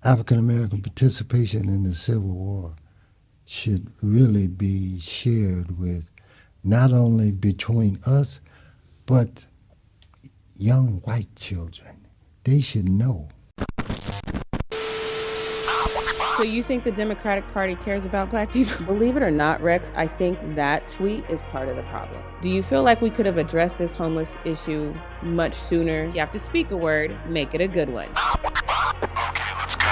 African American participation in the Civil War should really be shared with not only between us, but young white children. They should know. So you think the Democratic Party cares about black people? Believe it or not, Rex, I think that tweet is part of the problem. Do you feel like we could have addressed this homeless issue much sooner? You have to speak a word, make it a good one. Okay, let's go.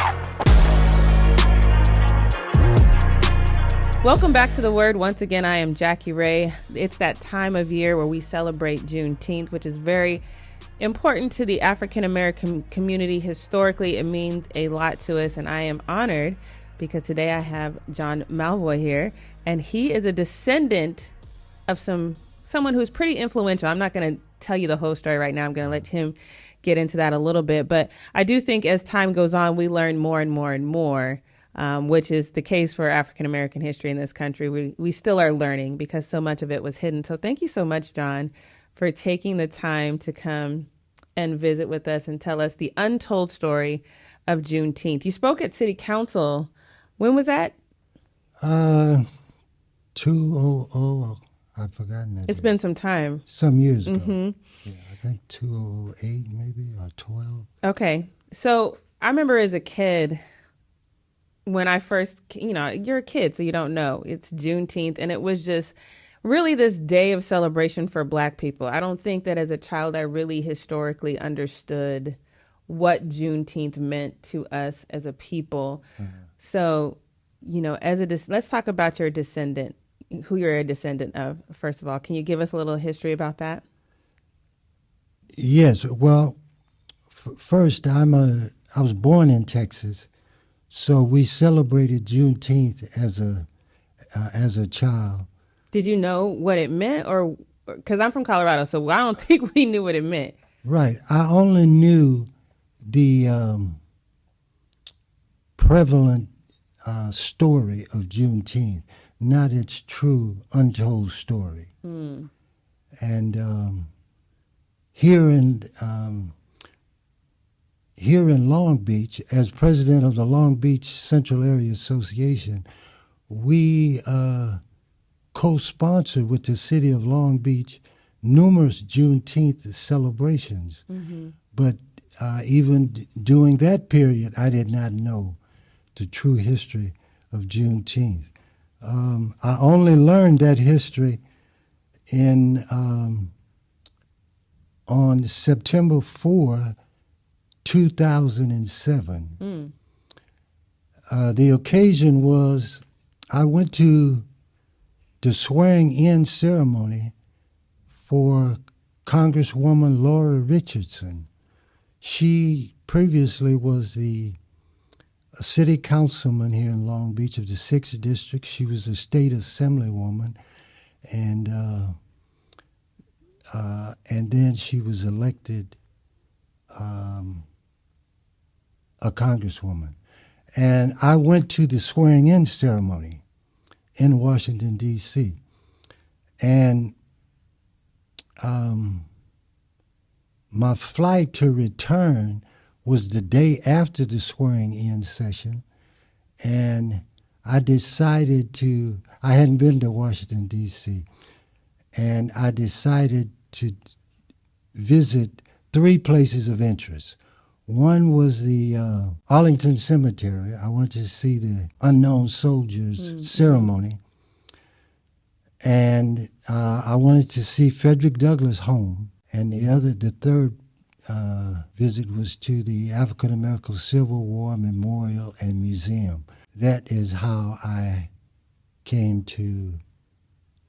Welcome back to The Word. Once again, I am Jackie Ray. It's that time of year where we celebrate Juneteenth, which is very important to the African American community. Historically, it means a lot to us, and I am honored because today I have John Malveaux here, and he is a descendant of someone who's pretty influential. I'm not going to tell you the whole story right now. I'm going to let him get into that a little bit, but I do think as time goes on, we learn more and more and more, which is the case for African American history in this country. We still are learning because so much of it was hidden. So thank you so much, John, for taking the time to come and visit with us and tell us the untold story of Juneteenth. You spoke at City Council. When was that? 2000, I've forgotten that. It's been some time. Some years ago. Mm-hmm. Yeah, I think 2008 maybe, or 12. Okay. So I remember as a kid, when I first, you're a kid, so you don't know. It's Juneteenth, and it was just really this day of celebration for Black people. I don't think that as a child I really historically understood what Juneteenth meant to us as a people. Mm-hmm. So, let's talk about your descendant, who you're a descendant of, first of all. Can you give us a little history about that? Yes. Well, first, I was born in Texas, so we celebrated Juneteenth as a child. Did you know what it meant? Or because I'm from Colorado, so I don't think we knew what it meant. Right. I only knew the prevalent story of Juneteenth, not its true untold story. Mm. And here in Long Beach, as president of the Long Beach Central Area Association, we co-sponsored with the city of Long Beach numerous Juneteenth celebrations. Mm-hmm. But even during that period, I did not know the true history of Juneteenth. I only learned that history on September 4, 2007. Mm. The occasion was I went to the swearing-in ceremony for Congresswoman Laura Richardson. She previously was the city councilman here in Long Beach of the 6th District. She was a state assemblywoman, and then she was elected a congresswoman. And I went to the swearing-in ceremony in Washington, D.C. And my flight to return was the day after the swearing-in session, and I decided I hadn't been to Washington, D.C., and I decided to visit 3 places of interest. One was the Arlington Cemetery. I wanted to see the unknown soldiers ceremony. And I wanted to see Frederick Douglass' home. And the third visit was to the African American Civil War Memorial and Museum. That is how I came to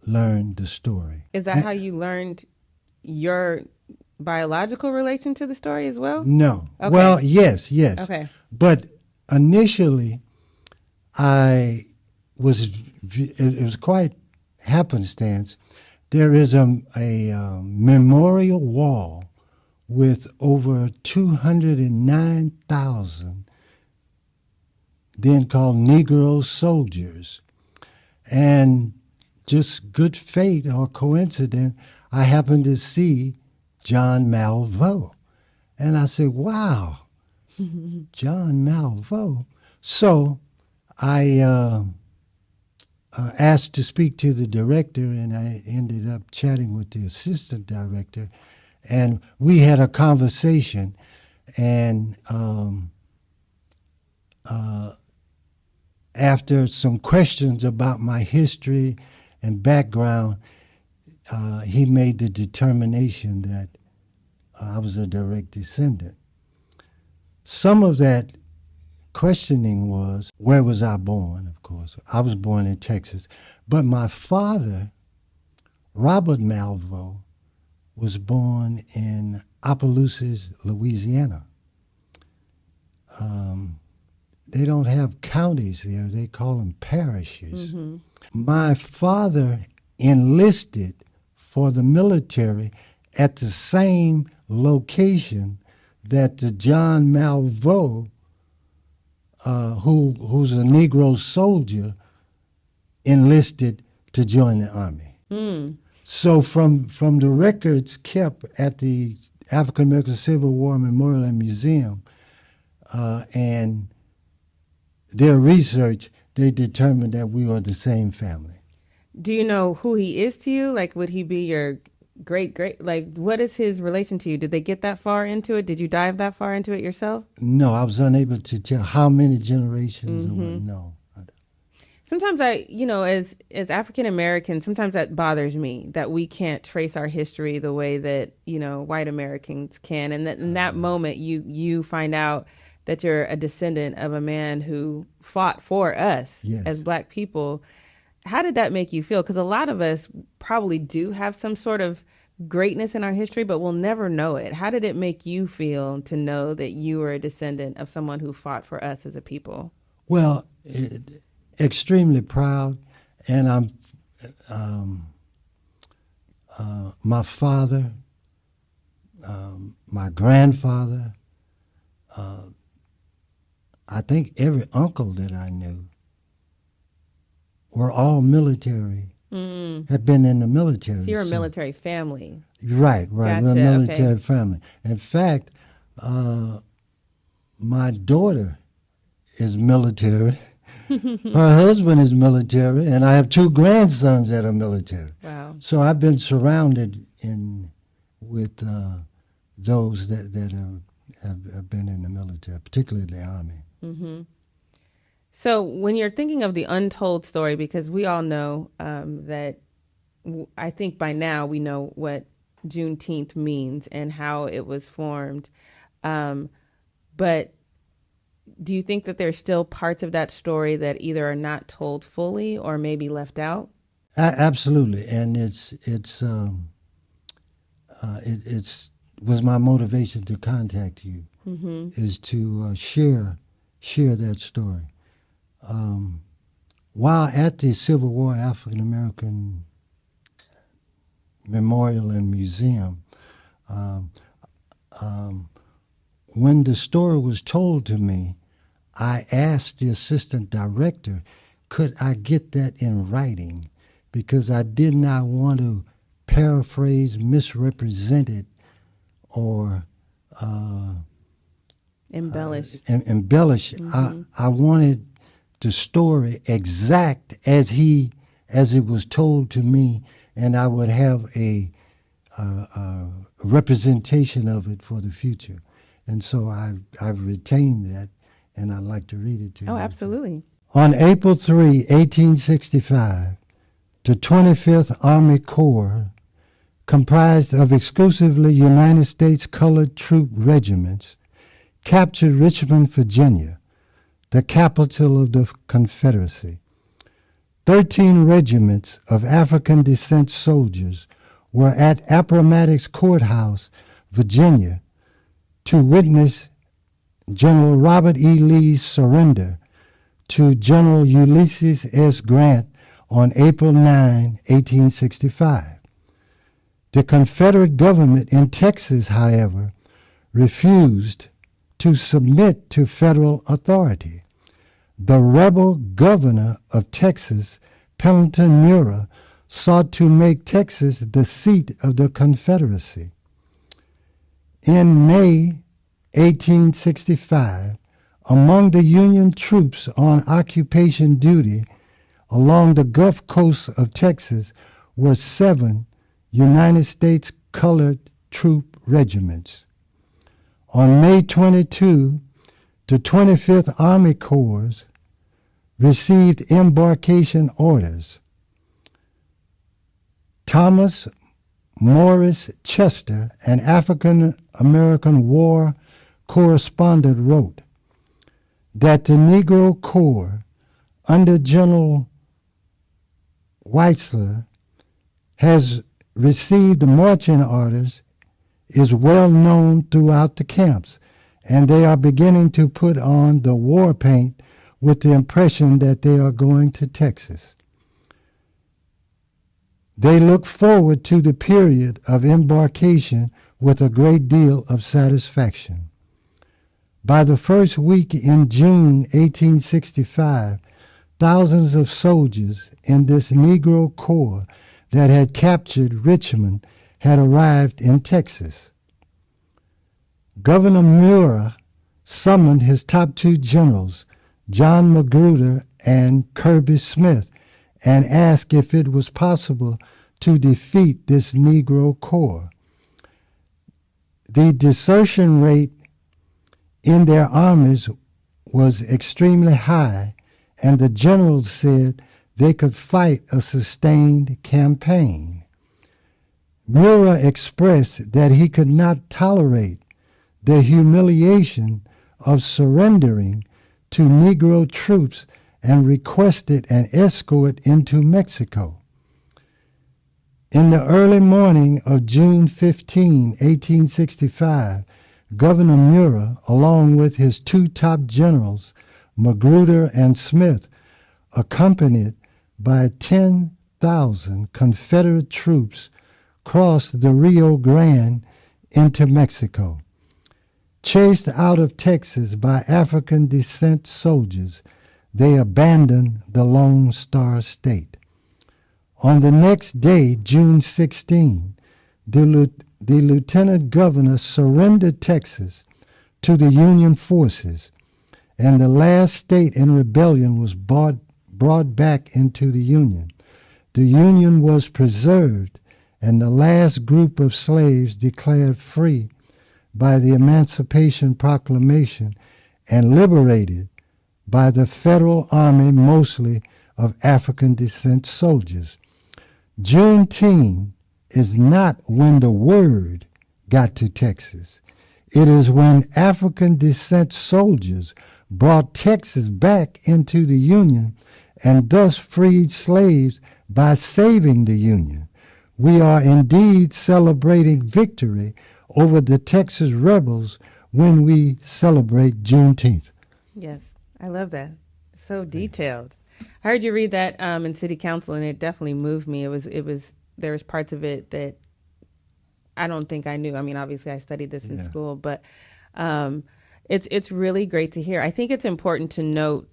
learn the story. Is that how you learned your biological relation to the story as well? No. Okay. Well, yes. Okay. But initially, it was quite happenstance. There is a memorial wall with over 209,000 then called Negro soldiers. And just good fate or coincidence, I happened to see John Malveaux. And I said, wow, John Malveaux. So I asked to speak to the director, and I ended up chatting with the assistant director, and we had a conversation. And after some questions about my history and background, he made the determination that I was a direct descendant. Some of that questioning was, where was I born, of course. I was born in Texas. But my father, Robert Malveaux, was born in Opelousas, Louisiana. They don't have counties there. They call them parishes. Mm-hmm. My father enlisted for the military at the same location that the John Malveaux, who's a Negro soldier, enlisted to join the Army. Mm. So from the records kept at the African American Civil War Memorial and Museum and their research, they determined that we are the same family. Do you know who he is to you? Like, would he be your great, like, what is his relation to you? Did they get that far into it? Did you dive that far into it yourself? No, I was unable to tell how many generations. Mm-hmm. No. Sometimes as African Americans, sometimes that bothers me that we can't trace our history the way that, white Americans can. And that in that moment, you find out that you're a descendant of a man who fought for us as Black people. How did that make you feel? Because a lot of us probably do have some sort of greatness in our history, but we'll never know it. How did it make you feel to know that you were a descendant of someone who fought for us as a people? Well, extremely proud, and I'm my father, my grandfather, I think every uncle that I knew were all military, had been in the military. So you're a military family. Right. Gotcha. We're a military family. In fact, my daughter is military. Her husband is military, and I have 2 grandsons that are military. Wow. So I've been surrounded with those that have been in the military, particularly the Army. Mm-hmm. So when you're thinking of the untold story, because we all know that I think by now we know what Juneteenth means and how it was formed. But do you think that there's still parts of that story that either are not told fully or maybe left out? Absolutely, and it's was my motivation to contact you, is to share that story. While at the Civil War African American Memorial and Museum, when the story was told to me, I asked the assistant director, could I get that in writing? Because I did not want to paraphrase, misrepresent it, or embellish. Mm-hmm. I wanted the story exact as it was told to me, and I would have a representation of it for the future. And so I've retained that, and I'd like to read it to you. Oh, absolutely. On April 3, 1865, the 25th Army Corps, comprised of exclusively United States colored troop regiments, captured Richmond, Virginia, the capital of the Confederacy. 13 regiments of African descent soldiers were at Appomattox Courthouse, Virginia, to witness General Robert E. Lee's surrender to General Ulysses S. Grant on April 9, 1865. The Confederate government in Texas, however, refused to submit to federal authority. The rebel governor of Texas, Pendleton Murrah, sought to make Texas the seat of the Confederacy. In May 1865, among the Union troops on occupation duty along the Gulf Coast of Texas were 7 United States colored troop regiments. On May 22, the 25th Army Corps received embarkation orders. Thomas Morris Chester, an African-American war correspondent, wrote that the Negro Corps under General Weitzel has received marching orders is well known throughout the camps, and they are beginning to put on the war paint with the impression that they are going to Texas. They look forward to the period of embarkation with a great deal of satisfaction. By the first week in June 1865, thousands of soldiers in this Negro Corps that had captured Richmond had arrived in Texas. Governor Muir summoned his top 2 generals, John Magruder and Kirby Smith, and asked if it was possible to defeat this Negro Corps. The desertion rate in their armies was extremely high, and the generals said they could fight a sustained campaign. Muir expressed that he could not tolerate the humiliation of surrendering to Negro troops and requested an escort into Mexico. In the early morning of June 15, 1865, Governor Muir, along with his 2 top generals, Magruder and Smith, accompanied by 10,000 Confederate troops, crossed the Rio Grande into Mexico. Chased out of Texas by African descent soldiers, they abandoned the Lone Star State. On the next day, June 16, the lieutenant governor surrendered Texas to the Union forces, and the last state in rebellion was brought back into the Union. The Union was preserved, and the last group of slaves declared free by the Emancipation Proclamation and liberated by the Federal Army, mostly of African descent soldiers. Juneteenth is not when the word got to Texas. It is when African descent soldiers brought Texas back into the Union and thus freed slaves by saving the Union. We are indeed celebrating victory over the Texas rebels when we celebrate Juneteenth. Yes, I love that. So detailed. I heard you read that in City Council, and it definitely moved me. There was parts of it that I don't think I knew. I mean, obviously I studied this in school, but it's really great to hear. I think it's important to note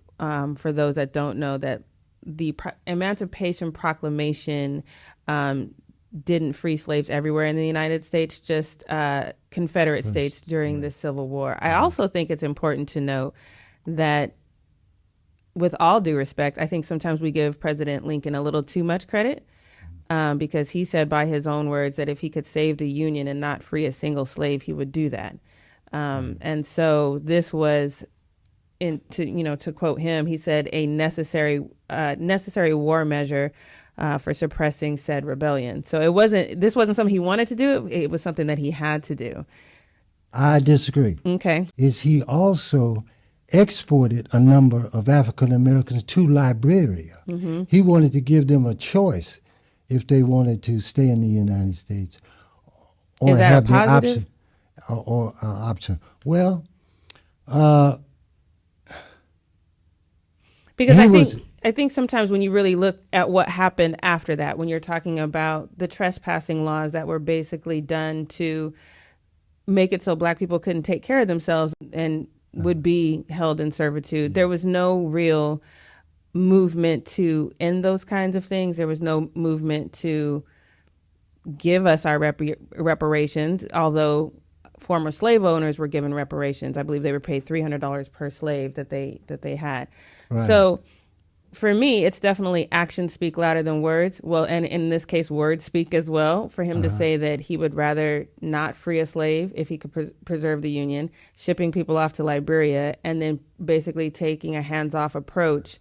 for those that don't know that the Emancipation Proclamation didn't free slaves everywhere in the United States, just Confederate states during the Civil War. I also think it's important to note that, with all due respect, I think sometimes we give President Lincoln a little too much credit because he said by his own words that if he could save the Union and not free a single slave, he would do that. And so this was, to quote him, he said, a necessary war measure for suppressing said rebellion. So this wasn't something he wanted to do. It was something that he had to do. I disagree. Okay. He also exported a number of African Americans to Liberia. Mm-hmm. He wanted to give them a choice if they wanted to stay in the United States or Is that have a positive? the option. Well, because I think sometimes when you really look at what happened after that, when you're talking about the trespassing laws that were basically done to make it so Black people couldn't take care of themselves and would be held in servitude, there was no real movement to end those kinds of things. There was no movement to give us our reparations, although former slave owners were given reparations. I believe they were paid $300 per slave that they had. Right. So for me, it's definitely actions speak louder than words. Well, and in this case, words speak as well. For him to say that he would rather not free a slave if he could preserve the Union, shipping people off to Liberia, and then basically taking a hands-off approach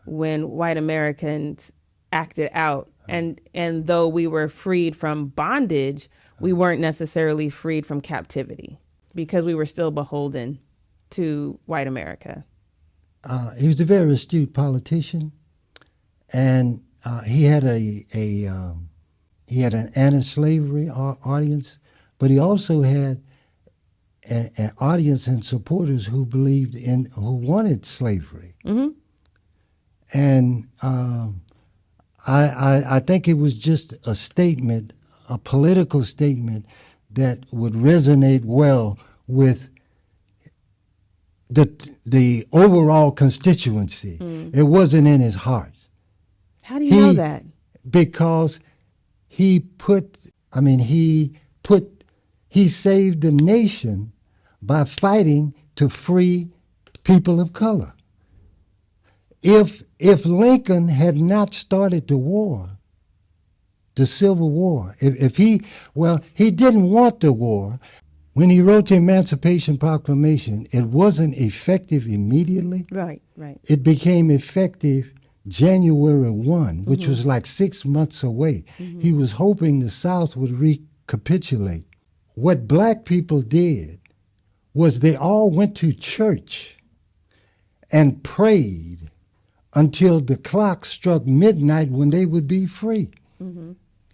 when white Americans acted out. And though we were freed from bondage, we weren't necessarily freed from captivity because we were still beholden to white America. He was a very astute politician, and he had an anti-slavery audience, but he also had an audience and supporters who wanted slavery. Mm-hmm. And I think it was just a statement, a political statement that would resonate well with the overall constituency. It wasn't in his heart. How do you know that? Because he saved the nation by fighting to free people of color. If Lincoln had not started the war, the Civil War, he didn't want the war. When he wrote the Emancipation Proclamation, it wasn't effective immediately. Right. It became effective January 1, which was like 6 months away. He was hoping the South would recapitulate. What black people did was they all went to church and prayed until the clock struck midnight when they would be free.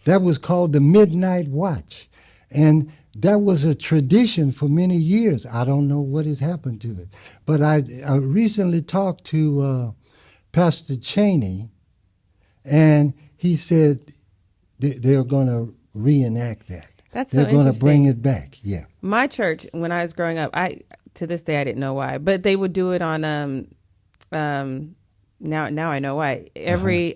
That was called the Midnight Watch. And that was a tradition for many years. I don't know what has happened to it. But I recently talked to Pastor Cheney, and he said they're going to reenact that. They're going to bring it back, yeah. My church, when I was growing up, to this day I didn't know why, but they would do it on, now I know why. Every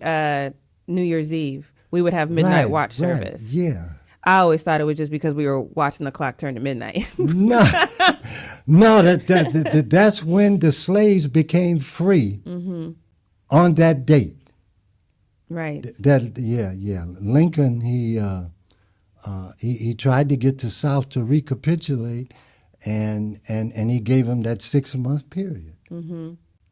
New Year's Eve, we would have midnight watch service. Yeah. I always thought it was just because we were watching the clock turn to midnight. No, that's when the slaves became free on that date. Right. Lincoln, he tried to get the South to recapitulate, and he gave them that 6-month period.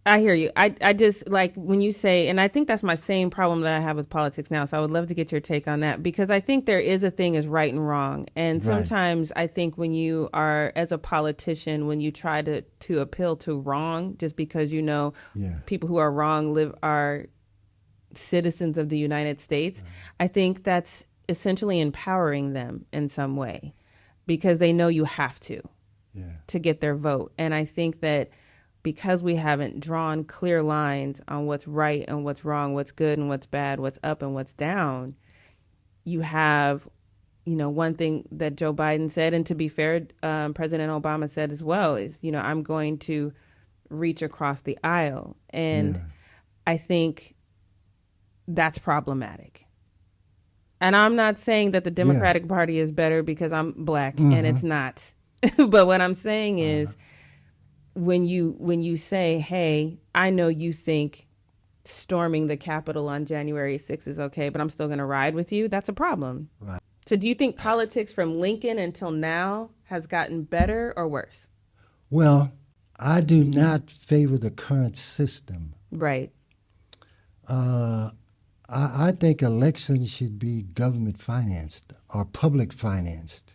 I hear you. I just like when you say, and I think that's my same problem that I have with politics now. So I would love to get your take on that, because I think there is a thing as right and wrong. And sometimes I think when you are, as a politician, when you try to appeal to wrong, just because people who are wrong are citizens of the United States, I think that's essentially empowering them in some way, because they know you have to get their vote. And I think that because we haven't drawn clear lines on what's right and what's wrong, what's good and what's bad, what's up and what's down, you have, one thing that Joe Biden said, and to be fair, President Obama said as well, is, I'm going to reach across the aisle. And I think that's problematic. And I'm not saying that the Democratic Party is better because I'm black, and it's not. But what I'm saying is, when you say, hey, I know you think storming the Capitol on January 6th is okay, but I'm still going to ride with you, that's a problem. Right. So do you think politics from Lincoln until now has gotten better or worse? Well, I do not favor the current system. Right. I think elections should be government financed or public financed,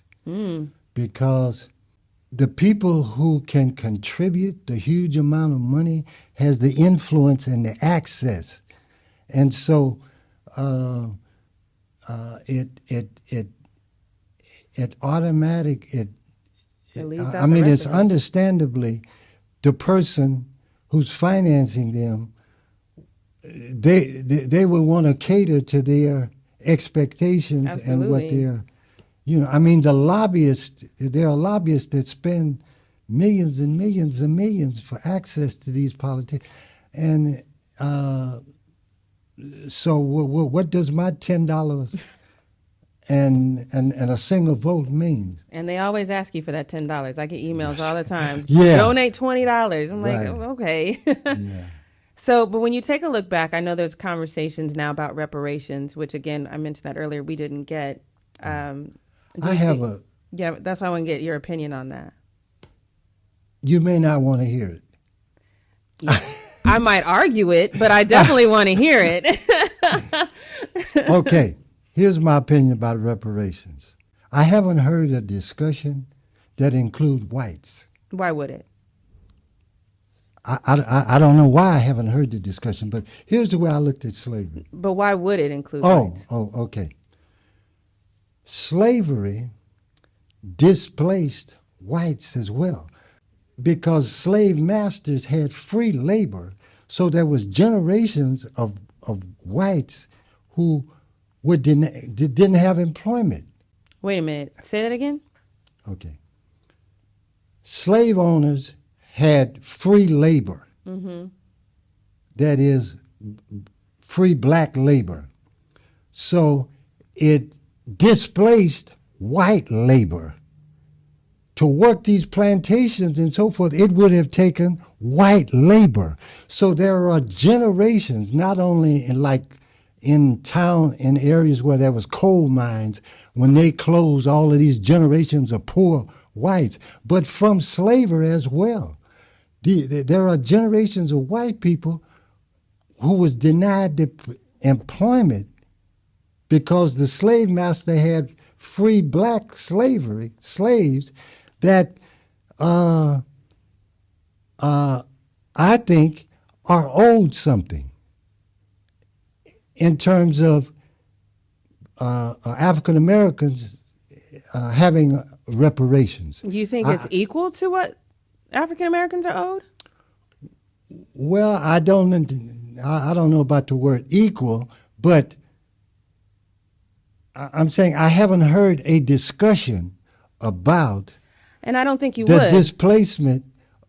because the people who can contribute the huge amount of money has the influence and the access, and so it's understandably the person who's financing them, they will want to cater to their expectations. Absolutely. And what they're. The lobbyists, there are lobbyists that spend millions and millions and millions for access to these politicians. And so what does my $10 and a single vote means. And they always ask you for that $10. I get emails all the time. Yeah. Donate $20. I'm like, Right. oh, okay. Yeah. So, but when you take a look back, I know there's conversations now about reparations, which again, I mentioned that earlier, we didn't get. I have a. Yeah, that's why I want to get your opinion on that. You may not want to hear it. I might argue it, but I definitely want to hear it. Okay, here's my opinion about reparations. I haven't heard a discussion that include whites. Why would it? I don't know why I haven't heard the discussion, but here's the way I looked at slavery. But why would it include Oh, whites? okay. Slavery displaced whites as well because slave masters had free labor. So there was generations of whites who didn't have employment. Wait a minute. Say that again. Okay. Slave owners had free labor. That is free black labor. So it displaced white labor. To work these plantations and so forth, it would have taken white labor. So there are generations, not only in town, in areas where there was coal mines, when they closed, all of these generations of poor whites, but from slavery as well. There are generations of white people who was denied the employment because the slave master had free black slaves that I think are owed something in terms of African Americans having reparations. You think it's equal to what African Americans are owed? Well, I don't know about the word equal, but I'm saying I haven't heard a discussion about And I don't think you the would. displacement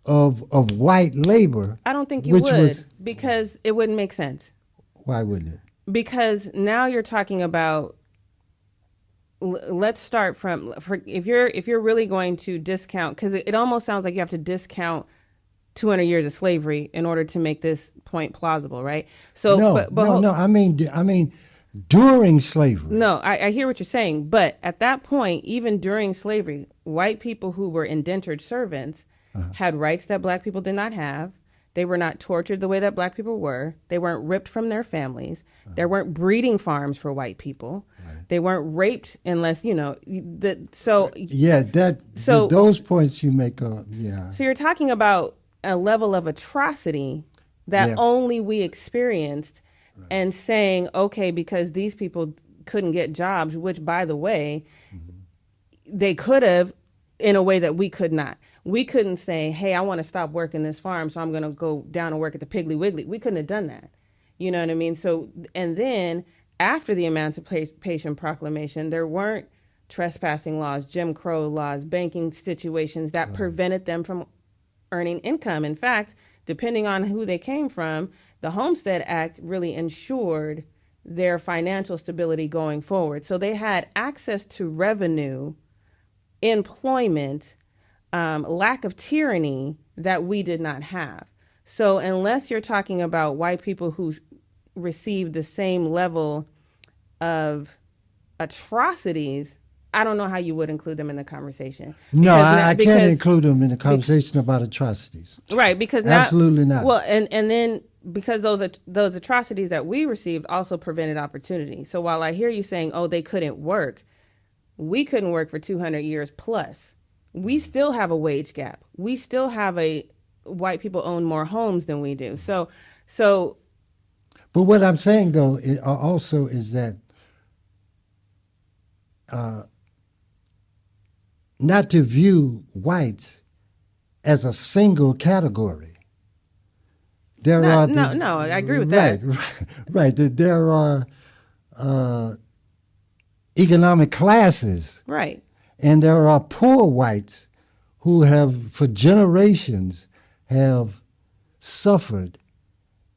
of white labor. I don't think you which would was, because it wouldn't make sense. why wouldn't it? Because now you're talking about. Let's start from if you're really going to discount, because it almost sounds like you have to discount 200 years of slavery in order to make this point plausible, right? So no. I mean, during slavery. No, I hear what you're saying, but at that point, even during slavery, white people who were indentured servants had rights that black people did not have. They were not tortured the way that black people were. They weren't ripped from their families. There weren't breeding farms for white people. Right. They weren't raped unless, so. Yeah, those points you make are, yeah. So you're talking about a level of atrocity that only we experienced and saying, okay, because these people couldn't get jobs, which, by the way, they could have in a way that we could not. We couldn't say, hey, I want to stop working this farm, so I'm going to go down and work at the Piggly Wiggly. We couldn't have done that. You know what I mean? So, and then after the Emancipation Proclamation, there weren't trespassing laws, Jim Crow laws, banking situations that prevented them from earning income. In fact, depending on who they came from, the Homestead Act really ensured their financial stability going forward. So they had access to revenue, employment, lack of tyranny that we did not have. So unless you're talking about white people who received the same level of atrocities, I don't know how you would include them in the conversation. No, I can't include them in the conversation about atrocities. Right, because absolutely not. Well, and then because those atrocities that we received also prevented opportunity. So while I hear you saying, oh, they couldn't work, we couldn't work for 200 years plus. We still have a wage gap. We still have white people own more homes than we do. So. But what I'm saying though also is that not to view whites as a single category. I agree with that. Right. There are economic classes. Right. And there are poor whites who have, for generations, have suffered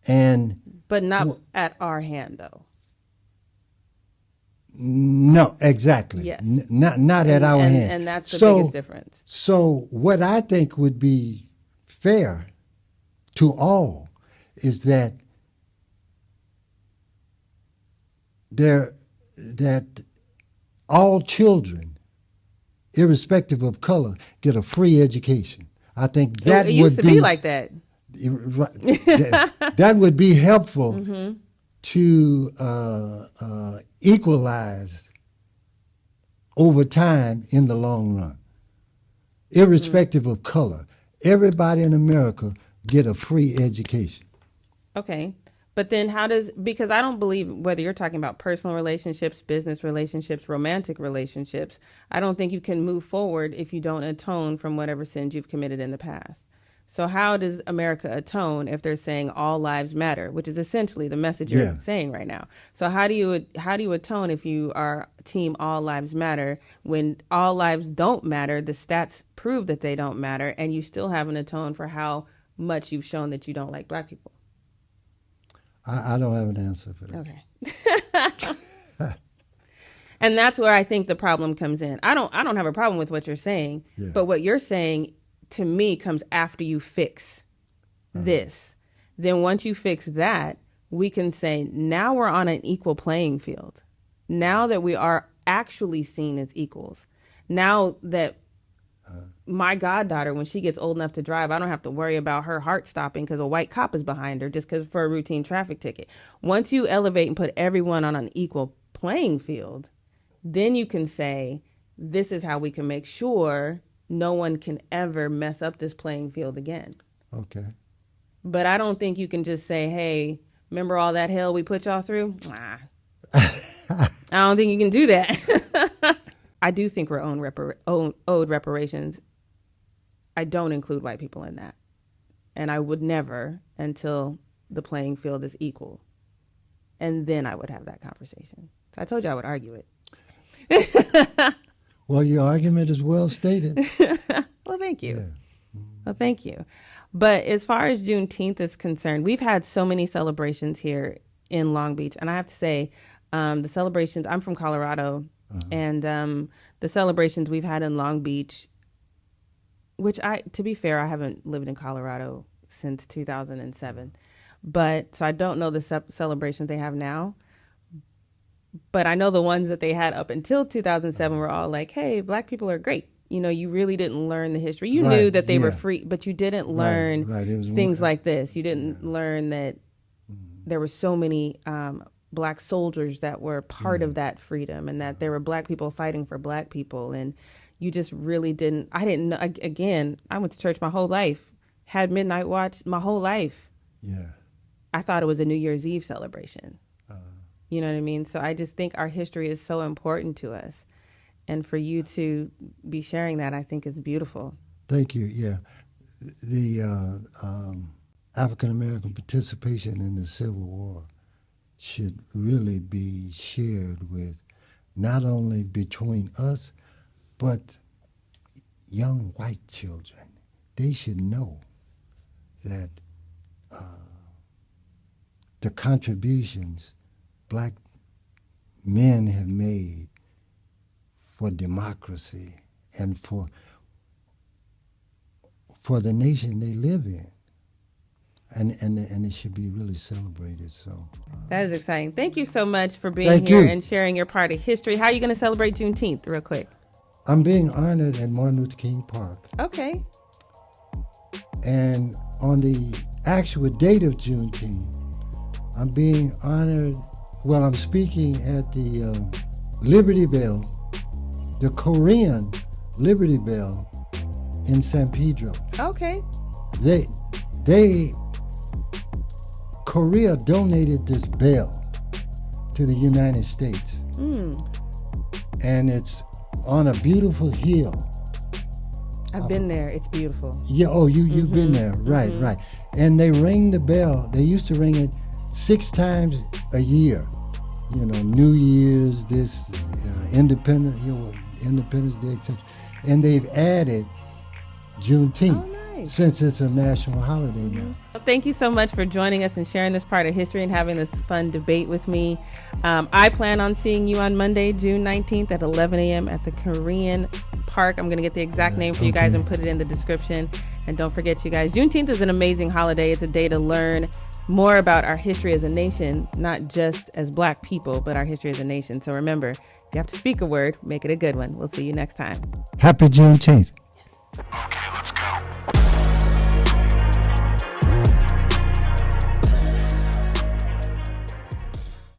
and... But not at our hand, though. No, exactly. Yes. Not at our hand. And that's the biggest difference. So what I think would be fair to all is that all children, irrespective of color, get a free education. I think that it used to be like that. That would be helpful to equalize over time in the long run, irrespective of color. Everybody in America get a free education. Okay. But then because I don't believe whether you're talking about personal relationships, business relationships, romantic relationships, I don't think you can move forward if you don't atone from whatever sins you've committed in the past. So how does America atone if they're saying all lives matter, which is essentially the message you're saying right now? So how do you atone if you are team all lives matter when all lives don't matter? The stats prove that they don't matter, and you still haven't atoned for how much you've shown that you don't like black people. I don't have an answer for that. Okay. And that's where I think the problem comes in. I don't have a problem with what you're saying, but what you're saying to me comes after you fix this. Then once you fix that, we can say now we're on an equal playing field. Now that we are actually seen as equals. Now that my goddaughter, when she gets old enough to drive, I don't have to worry about her heart stopping because a white cop is behind her just because for a routine traffic ticket. Once you elevate and put everyone on an equal playing field, then you can say, this is how we can make sure no one can ever mess up this playing field again. Okay. But I don't think you can just say, hey, remember all that hell we put y'all through? Nah. I don't think you can do that. I do think we're owed reparations. I don't include white people in that. And I would never until the playing field is equal. And then I would have that conversation. So I told you I would argue it. Well, your argument is well stated. Well, thank you. Yeah. Well, thank you. But as far as Juneteenth is concerned, we've had so many celebrations here in Long Beach. And I have to say, the celebrations, I'm from Colorado, and the celebrations we've had in Long Beach, which to be fair, I haven't lived in Colorado since 2007. But so I don't know the celebrations they have now. But I know the ones that they had up until 2007 were all like, hey, black people are great. You know, you really didn't learn the history. You knew that they were free, but you didn't learn things like this. You didn't learn that there were so many black soldiers that were part of that freedom and that there were black people fighting for black people. And you just really didn't. I didn't know. Again, I went to church my whole life, had midnight watch my whole life. Yeah. I thought it was a New Year's Eve celebration. You know what I mean? So I just think our history is so important to us. And for you to be sharing that, I think is beautiful. Thank you. Yeah. The African-American participation in the Civil War should really be shared with not only between us, but young white children. They should know that the contributions black men have made for democracy and for the nation they live in. And it should be really celebrated. So that is exciting. Thank you so much for being here and sharing your part of history. How are you going to celebrate Juneteenth, real quick? I'm being honored at Martin Luther King Park. Okay. And on the actual date of Juneteenth, I'm being honored. Well, I'm speaking at the Liberty Bell, the Korean Liberty Bell in San Pedro. Okay. Korea donated this bell to the United States. And it's on a beautiful hill. I've been there. It's beautiful. Yeah. Oh, you've been there. Right, right. And they ring the bell. They used to ring it 6 times a year. You know, New Year's, Independence Day, etc. And they've added Juneteenth. Oh, Okay. since it's a national holiday now. Well, thank you so much for joining us and sharing this part of history and having this fun debate with me. I plan on seeing you on Monday, June 19th at 11 a.m. at the Korean Park. I'm going to get the exact name for you guys and put it in the description. And don't forget, you guys, Juneteenth is an amazing holiday. It's a day to learn more about our history as a nation, not just as Black people, but our history as a nation. So remember, if you have to speak a word, make it a good one. We'll see you next time. Happy Juneteenth.